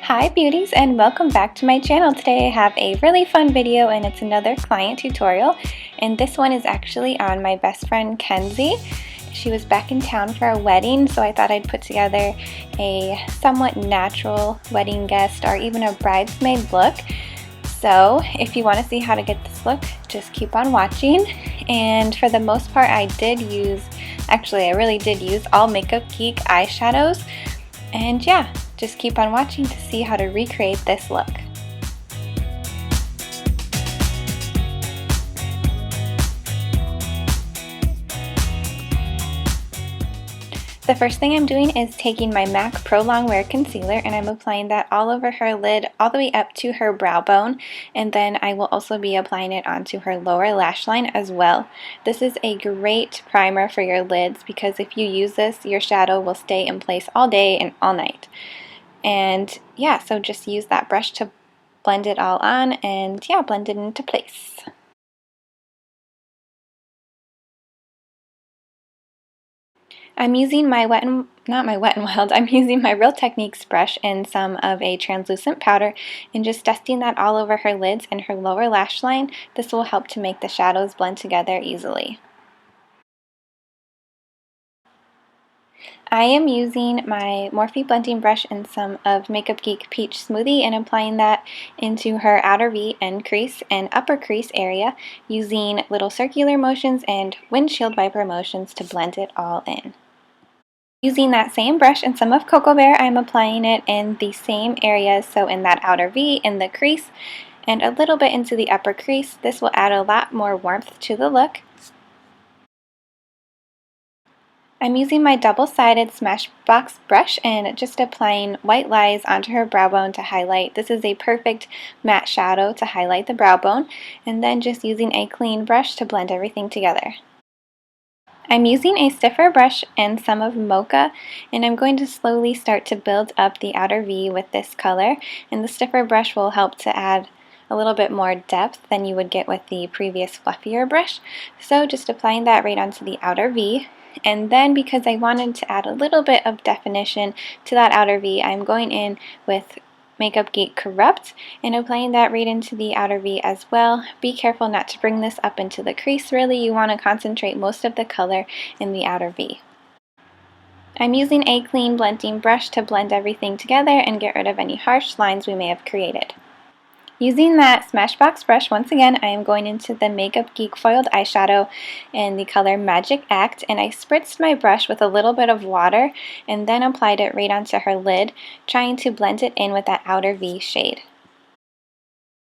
Hi beauties, and welcome back to my channel. Today I have a really fun video and it's another client tutorial, and this one is actually on my best friend Kenzie. She was back in town for a wedding, so I thought I'd put together a somewhat natural wedding guest or even a bridesmaid look. So if you want to see how to get this look, just keep on watching. And for the most part I really did use all Makeup Geek eyeshadows. And yeah, just keep on watching to see how to recreate this look. The first thing I'm doing is taking my MAC Pro Longwear Concealer and I'm applying that all over her lid, all the way up to her brow bone, and then I will also be applying it onto her lower lash line as well. This is a great primer for your lids because if you use this, your shadow will stay in place all day and all night. And yeah, so just use that brush to blend it all on and yeah, blend it into place. I'm using my I'm using my Real Techniques brush and some of a translucent powder and just dusting that all over her lids and her lower lash line. This will help to make the shadows blend together easily. I am using my Morphe blending brush and some of Makeup Geek Peach Smoothie and applying that into her outer V, end crease, and upper crease area using little circular motions and windshield wiper motions to blend it all in. Using that same brush and some of Cocoa Bear, I'm applying it in the same areas, so in that outer V, in the crease, and a little bit into the upper crease. This will add a lot more warmth to the look. I'm using my double-sided Smashbox brush and just applying White Lies onto her brow bone to highlight. This is a perfect matte shadow to highlight the brow bone, and then just using a clean brush to blend everything together. I'm using a stiffer brush and some of MOCHA, and I'm going to slowly start to build up the outer V with this color, and the stiffer brush will help to add a little bit more depth than you would get with the previous fluffier brush. So just applying that right onto the outer V, and then because I wanted to add a little bit of definition to that outer V, I'm going in with Makeup Geek Corrupt and applying that right into the outer V as well. Be careful not to bring this up into the crease. Really, you want to concentrate most of the color in the outer V. I'm using a clean blending brush to blend everything together and get rid of any harsh lines we may have created. Using that Smashbox brush, once again, I am going into the Makeup Geek Foiled Eyeshadow in the color Magic Act, and I spritzed my brush with a little bit of water and then applied it right onto her lid, trying to blend it in with that outer V shade.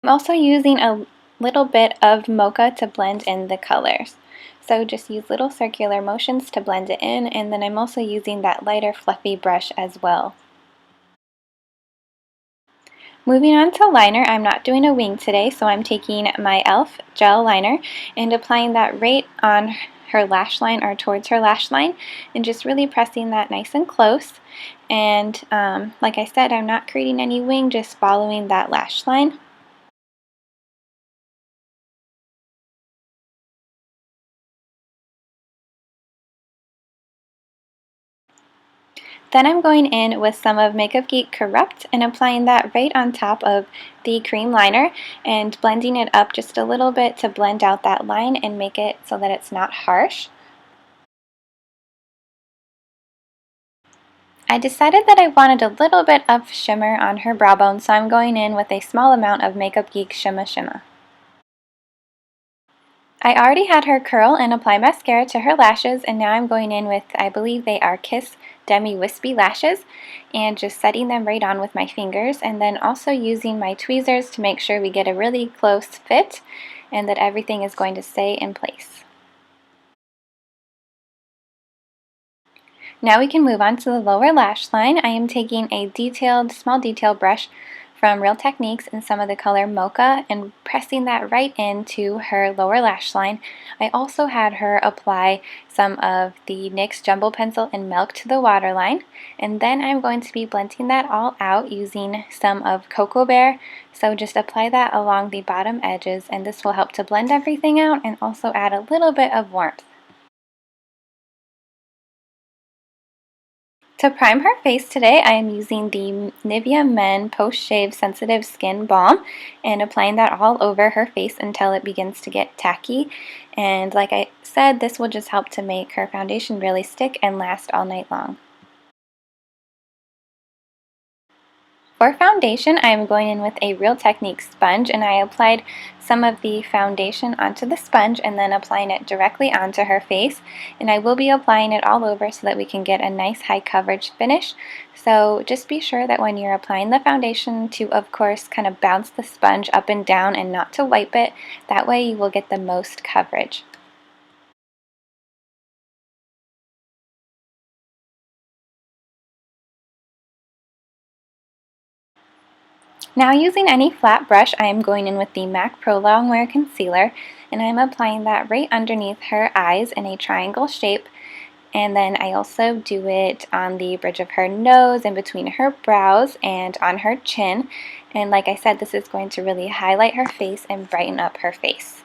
I'm also using a little bit of MOCHA to blend in the colors. So just use little circular motions to blend it in, and then I'm also using that lighter fluffy brush as well. Moving on to liner, I'm not doing a wing today, so I'm taking my e.l.f. gel liner and applying that right on her lash line or towards her lash line and just really pressing that nice and close. And like I said, I'm not creating any wing, just following that lash line. Then I'm going in with some of Makeup Geek Corrupt and applying that right on top of the cream liner and blending it up just a little bit to blend out that line and make it so that it's not harsh. I decided that I wanted a little bit of shimmer on her brow bone, so I'm going in with a small amount of Makeup Geek Shimma. I already had her curl and apply mascara to her lashes, and now I'm going in with, I believe they are Kiss Demi Wispy lashes, and just setting them right on with my fingers, and then also using my tweezers to make sure we get a really close fit and that everything is going to stay in place. Now we can move on to the lower lash line. I am taking a small detail brush from Real Techniques in some of the color Mocha and pressing that right into her lower lash line. I also had her apply some of the NYX Jumbo Pencil in Milk to the waterline, and then I'm going to be blending that all out using some of Cocoa Bear. So just apply that along the bottom edges, and this will help to blend everything out and also add a little bit of warmth. To prime her face today, I am using the Nivea Men Post Shave Sensitive Skin Balm and applying that all over her face until it begins to get tacky. And like I said, this will just help to make her foundation really stick and last all night long. For foundation, I am going in with a Real Techniques sponge, and I applied some of the foundation onto the sponge and then applying it directly onto her face. And I will be applying it all over so that we can get a nice high coverage finish. So just be sure that when you're applying the foundation to, of course, kind of bounce the sponge up and down and not to wipe it. That way you will get the most coverage. Now using any flat brush, I am going in with the MAC Pro Longwear Concealer, and I'm applying that right underneath her eyes in a triangle shape. And then I also do it on the bridge of her nose, in between her brows, and on her chin. And like I said, this is going to really highlight her face and brighten up her face.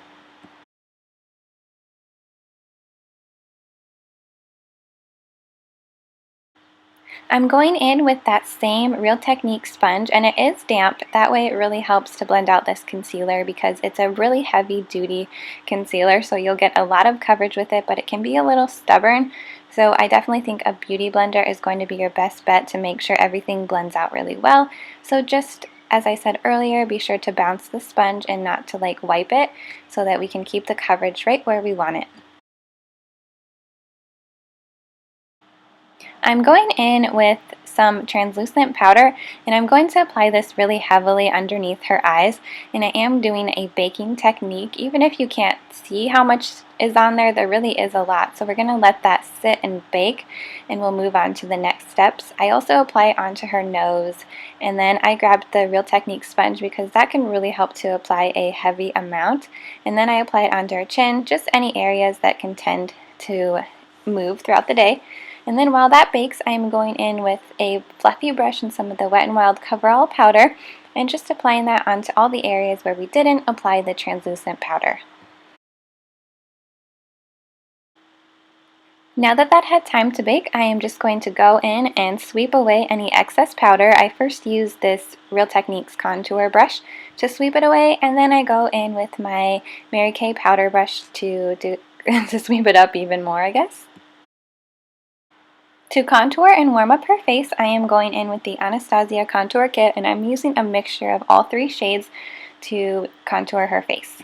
I'm going in with that same Real Techniques sponge, and it is damp. That way it really helps to blend out this concealer because it's a really heavy duty concealer, so you'll get a lot of coverage with it, but it can be a little stubborn. So I definitely think a beauty blender is going to be your best bet to make sure everything blends out really well. So just as I said earlier, be sure to bounce the sponge and not to wipe it so that we can keep the coverage right where we want it. I'm going in with some translucent powder, and I'm going to apply this really heavily underneath her eyes, and I am doing a baking technique. Even if you can't see how much is on there, there really is a lot, so we're going to let that sit and bake, and we'll move on to the next steps. I also apply it onto her nose, and then I grabbed the Real Techniques sponge because that can really help to apply a heavy amount, and then I apply it onto her chin, just any areas that can tend to move throughout the day. And then while that bakes, I'm going in with a fluffy brush and some of the Wet n Wild Coverall powder and just applying that onto all the areas where we didn't apply the translucent powder. Now that that had time to bake, I am just going to go in and sweep away any excess powder. I first use this Real Techniques contour brush to sweep it away, and then I go in with my Mary Kay powder brush to sweep it up even more, I guess. To contour and warm up her face, I am going in with the Anastasia Contour Kit, and I'm using a mixture of all three shades to contour her face.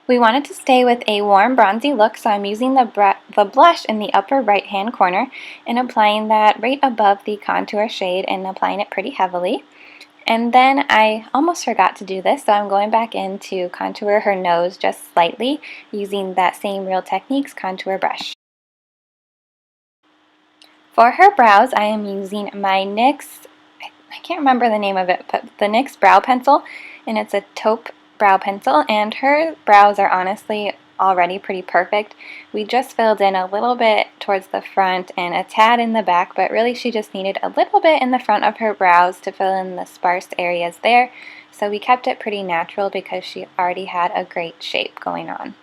We wanted to stay with a warm bronzy look, so I'm using the blush in the upper right hand corner and applying that right above the contour shade and applying it pretty heavily. And then I almost forgot to do this, so I'm going back in to contour her nose just slightly using that same Real Techniques contour brush. For her brows, I am using my NYX, I can't remember the name of it, but the NYX brow pencil, and it's a taupe brow pencil, and her brows are honestly already pretty perfect. We just filled in a little bit towards the front and a tad in the back, but really she just needed a little bit in the front of her brows to fill in the sparse areas there. So we kept it pretty natural because she already had a great shape going on.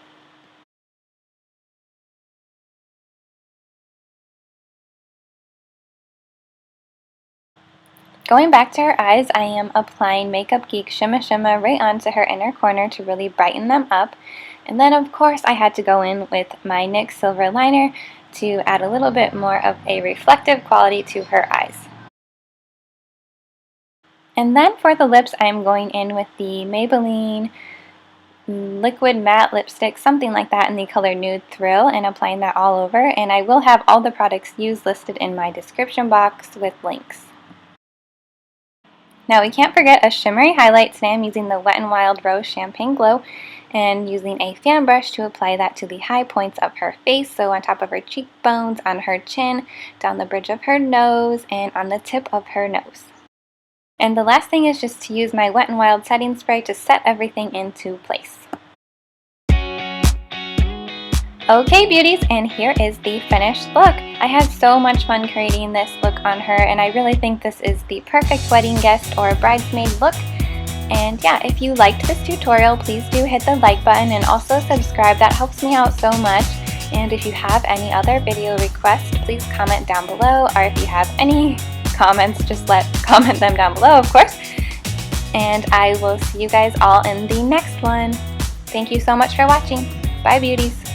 Going back to her eyes, I am applying Makeup Geek Shimma Shimma right onto her inner corner to really brighten them up. And then of course I had to go in with my NYX Silver Liner to add a little bit more of a reflective quality to her eyes. And then for the lips, I'm going in with the Maybelline Liquid Matte Lipstick, something like that, in the color Nude Thrill, and applying that all over. And I will have all the products used listed in my description box with links. Now we can't forget a shimmery highlight. Today I'm using the Wet n Wild Rose Champagne Glow and using a fan brush to apply that to the high points of her face, so on top of her cheekbones, on her chin, down the bridge of her nose, and on the tip of her nose. And the last thing is just to use my Wet n Wild setting spray to set everything into place. Okay beauties, and here is the finished look. I had so much fun creating this look on her, and I really think this is the perfect wedding guest or bridesmaid look. And yeah, if you liked this tutorial, please do hit the like button and also subscribe. That helps me out so much. And if you have any other video requests, please comment down below, or if you have any comments, just comment them down below, of course. And I will see you guys all in the next one. Thank you so much for watching. Bye, beauties.